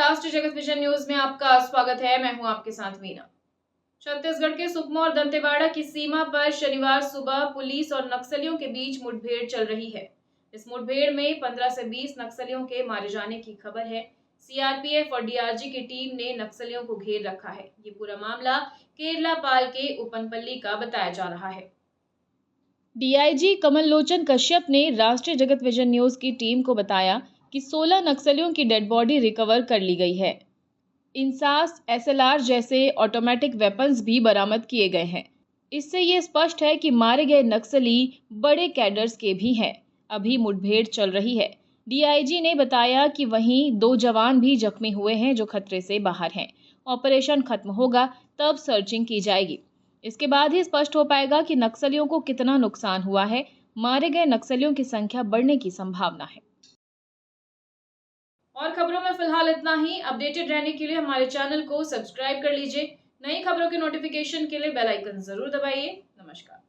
राष्ट्रीय जगत vision news में आपका स्वागत है। मैं हूं आपके साथ वीना। छत्तीसगढ़ के सुकमा और दंतेवाड़ा की सीमा पर शनिवार सुबह पुलिस और नक्सलियों के बीच मुठभेड़ चल रही है। इस मुठभेड़ में 15 से 20 नक्सलियों के मारे जाने की खबर है। सीआरपीएफ और डीआरजी की टीम ने नक्सलियों को घेर रखा है। ये पूरा मामला केरलापाल के उपनपल्ली का बताया जा रहा है। डीआईजी कमल लोचन कश्यप ने राष्ट्रीय जगत विजन न्यूज की टीम को बताया कि 16 नक्सलियों की डेड बॉडी रिकवर कर ली गई है। इंसास, एसएलआर जैसे ऑटोमेटिक वेपन्स भी बरामद किए गए हैं। इससे ये स्पष्ट है कि मारे गए नक्सली बड़े कैडर्स के भी हैं। अभी मुठभेड़ चल रही है। डीआईजी ने बताया कि वहीं 2 जवान भी जख्मी हुए हैं जो खतरे से बाहर हैं। ऑपरेशन खत्म होगा तब सर्चिंग की जाएगी। इसके बाद ही स्पष्ट हो पाएगा कि नक्सलियों को कितना नुकसान हुआ है। मारे गए नक्सलियों की संख्या बढ़ने की संभावना है। और खबरों में फिलहाल इतना ही। अपडेटेड रहने के लिए हमारे चैनल को सब्सक्राइब कर लीजिए। नई खबरों के नोटिफिकेशन के लिए बेल आइकन जरूर दबाइए। नमस्कार।